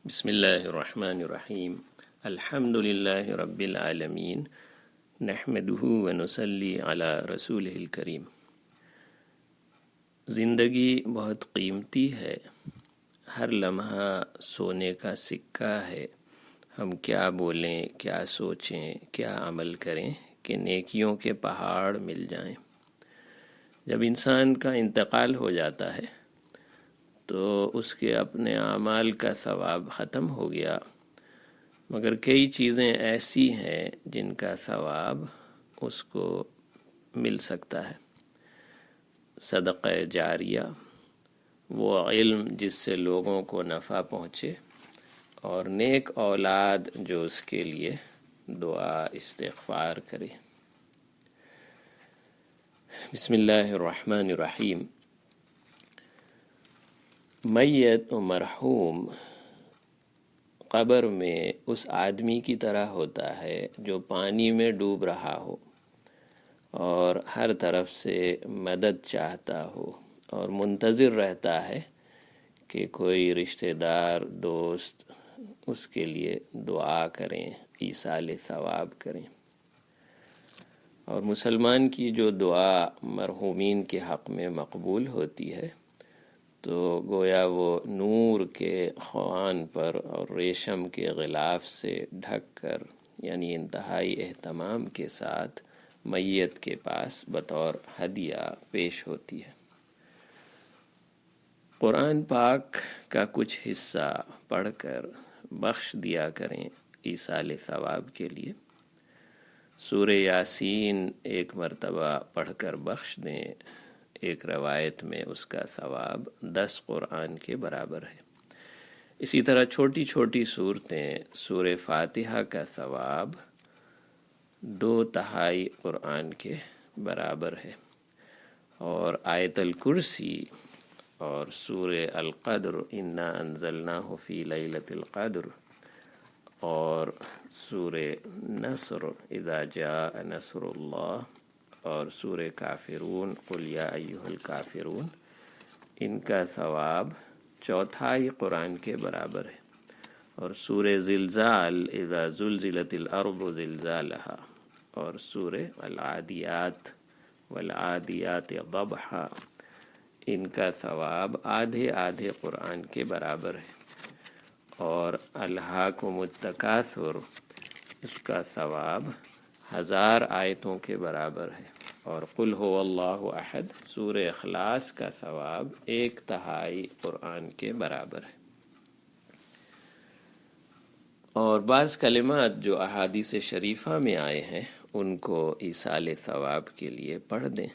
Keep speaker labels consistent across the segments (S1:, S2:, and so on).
S1: بسم اللہ الرحمن الرحیم الحمد للہ رب العالمین نحمدہ ونصلی علی رسولہ الکریم۔ زندگی بہت قیمتی ہے، ہر لمحہ سونے کا سکہ ہے۔ ہم کیا بولیں، کیا سوچیں، کیا عمل کریں کہ نیکیوں کے پہاڑ مل جائیں۔ جب انسان کا انتقال ہو جاتا ہے تو اس کے اپنے اعمال کا ثواب ختم ہو گیا، مگر کئی چیزیں ایسی ہیں جن کا ثواب اس کو مل سکتا ہے۔ صدقہ جاریہ، وہ علم جس سے لوگوں کو نفع پہنچے، اور نیک اولاد جو اس کے لیے دعا استغفار کرے۔ بسم اللہ الرحمن الرحیم۔ میت و مرحوم قبر میں اس آدمی کی طرح ہوتا ہے جو پانی میں ڈوب رہا ہو اور ہر طرف سے مدد چاہتا ہو اور منتظر رہتا ہے کہ کوئی رشتہ دار، دوست اس کے لیے دعا کریں، ایصال ثواب کریں۔ اور مسلمان کی جو دعا مرحومین کے حق میں مقبول ہوتی ہے تو گویا وہ نور کے خوان پر اور ریشم کے غلاف سے ڈھک کر، یعنی انتہائی اہتمام کے ساتھ میت کے پاس بطور ہدیہ پیش ہوتی ہے۔ قرآن پاک کا کچھ حصہ پڑھ کر بخش دیا کریں ایصال ثواب کے لیے۔ سورہ یاسین ایک مرتبہ پڑھ کر بخش دیں، ایک روایت میں اس کا ثواب 10 قرآن کے برابر ہے۔ اسی طرح چھوٹی چھوٹی صورتیں، سورہ فاتحہ کا ثواب 2/3 قرآن کے برابر ہے، اور آیت الکرسی اور سورہ القدر انا انزلناہ فی لیلۃ القدر اور سورہ نصر اذا جاء نصر اللہ اور سورہ کافرون قل یا ایھا الکافرون، ان کا ثواب 1/4 قرآن کے برابر ہے۔ اور سورہ زلزال اذا زلزلت الارض زلزالہا اور سورہ العادیات والعادیات ضبحا، ان کا ثواب آدھے قرآن کے برابر ہے۔ اور الہاکم التکاثر، اس کا ثواب 1000 آیتوں کے برابر ہے۔ اور قل هو اللہ احد، سورہ اخلاص کا ثواب 1/3 قرآن کے برابر ہے۔ اور بعض کلمات جو احادیث شریفہ میں آئے ہیں ان کو ایصال ثواب کے لیے پڑھ دیں۔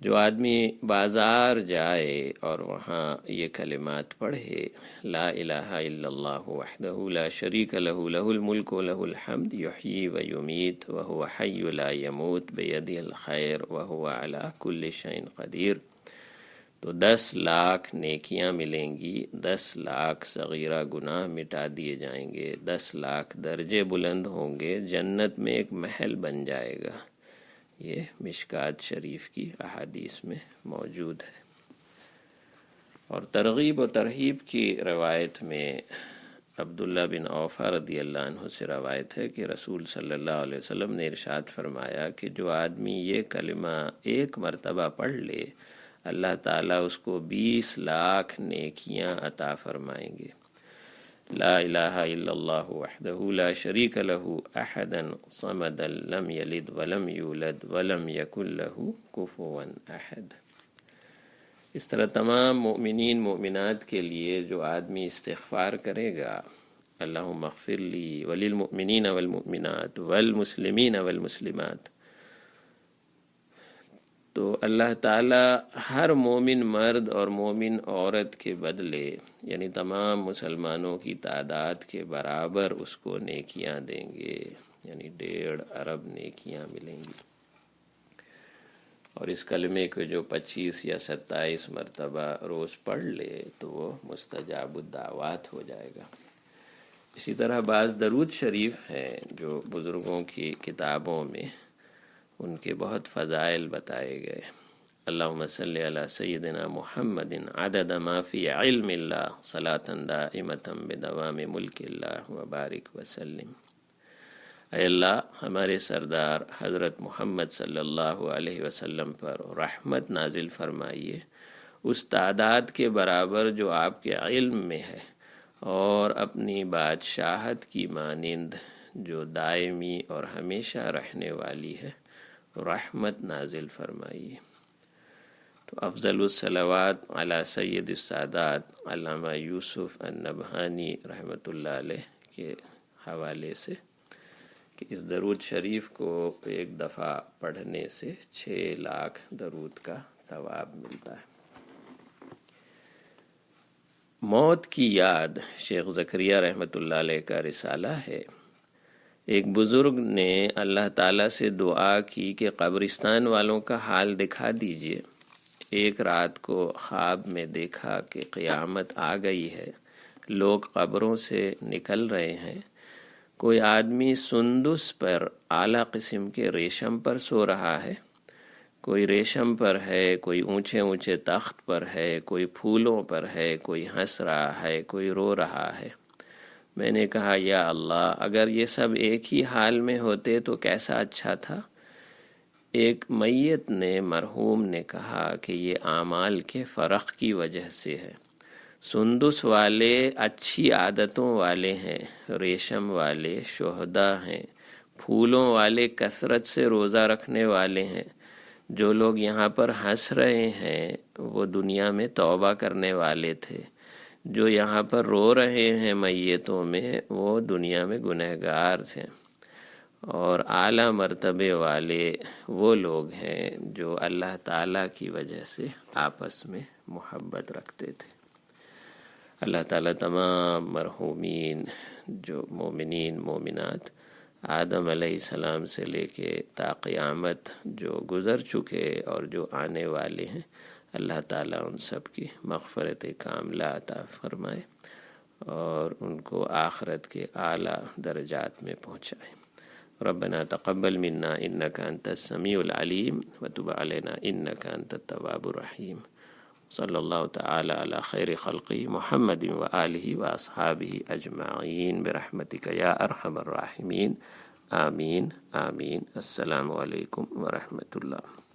S1: جو آدمی بازار جائے اور وہاں یہ کلمات پڑھے، لا الہ الا اللہ وحدہ لا شریک لہ لہ الملک ولہ الحمد یحیی ویمیت وہو حی لا یموت بیدہ الخیر وہو علی کل شیء قدیر، تو 10 لاکھ نیکیاں ملیں گی، 10 لاکھ صغیرہ گناہ مٹا دیے جائیں گے، 10 لاکھ درجے بلند ہوں گے، جنت میں ایک محل بن جائے گا۔ یہ مشکات شریف کی احادیث میں موجود ہے۔ اور ترغیب و ترہیب کی روایت میں عبداللہ بن عوف رضی اللہ عنہ سے روایت ہے کہ رسول صلی اللہ علیہ وسلم نے ارشاد فرمایا کہ جو آدمی یہ کلمہ 1 مرتبہ پڑھ لے، اللہ تعالیٰ اس کو 20 لاکھ نیکیاں عطا فرمائیں گے۔ لا الہ الا اللہ وحدہ لا شریک لہ احدا صمدا لم یلد ولم یولد ولم یکن لہ کفوا احد۔ اس طرح تمام مؤمنین مومنات کے لیے جو آدمی استغفار کرے گا، اللہم اغفر لی وللمؤمنین والمؤمنات والمسلمین والمسلمات، تو اللہ تعالیٰ ہر مومن مرد اور مومن عورت کے بدلے، یعنی تمام مسلمانوں کی تعداد کے برابر اس کو نیکیاں دیں گے، یعنی 1.5 ارب نیکیاں ملیں گی۔ اور اس کلمے کو جو 25 یا 27 مرتبہ روز پڑھ لے تو وہ مستجاب الدعوات ہو جائے گا۔ اسی طرح بعض درود شریف ہیں جو بزرگوں کی کتابوں میں ان کے بہت فضائل بتائے گئے۔ اللہم صلی علی سیدنا محمد عدد ما فی علم اللہ صلاۃ دائمۃ بدوام ملک اللہ وبارک وسلم۔ اے اللہ ہمارے سردار حضرت محمد صلی اللہ علیہ وسلم پر رحمت نازل فرمائیے، اس تعداد کے برابر جو آپ کے علم میں ہے، اور اپنی بادشاہت کی مانند جو دائمی اور ہمیشہ رہنے والی ہے رحمت نازل فرمائیے۔ تو افضل الصلوات علی سید السادات علامہ یوسف النبہانی رحمۃ اللہ علیہ کے حوالے سے کہ اس درود شریف کو ایک دفعہ پڑھنے سے 6 لاکھ درود کا ثواب ملتا ہے۔ موت کی یاد شیخ زکریا رحمۃ اللہ علیہ کا رسالہ ہے۔ ایک بزرگ نے اللہ تعالیٰ سے دعا کی کہ قبرستان والوں کا حال دکھا دیجئے۔ ایک رات کو خواب میں دیکھا کہ قیامت آ گئی ہے، لوگ قبروں سے نکل رہے ہیں، کوئی آدمی سندس پر اعلیٰ قسم کے ریشم پر سو رہا ہے، کوئی ریشم پر ہے، کوئی اونچے اونچے تخت پر ہے، کوئی پھولوں پر ہے، کوئی ہنس رہا ہے، کوئی رو رہا ہے۔ میں نے کہا یا اللہ، اگر یہ سب ایک ہی حال میں ہوتے تو کیسا اچھا تھا۔ ایک میت نے مرحوم نے کہا کہ یہ اعمال کے فرق کی وجہ سے ہے۔ سندس والے اچھی عادتوں والے ہیں، ریشم والے شہداء ہیں، پھولوں والے کثرت سے روزہ رکھنے والے ہیں۔ جو لوگ یہاں پر ہنس رہے ہیں وہ دنیا میں توبہ کرنے والے تھے، جو یہاں پر رو رہے ہیں میتوں میں وہ دنیا میں گنہگار تھے، اور اعلیٰ مرتبے والے وہ لوگ ہیں جو اللہ تعالیٰ کی وجہ سے آپس میں محبت رکھتے تھے۔ اللہ تعالیٰ تمام مرحومین جو مومنین مومنات آدم علیہ السلام سے لے کے تا قیامت جو گزر چکے اور جو آنے والے ہیں، اللہ تعالیٰ ان سب کی مغفرت کاملہ عطا فرمائے اور ان کو آخرت کے اعلیٰ درجات میں پہنچائے۔ ربنا تقبل منا انک انت السمیع العلیم وتب علینا انک انت التواب الرحیم۔ صلی اللہ تعالی علی خیر خلقہ محمد وآلہ واصحابہ اجمعین برحمتک یا ارحم الراحمین، آمین آمین۔ السلام علیکم ورحمۃ اللہ۔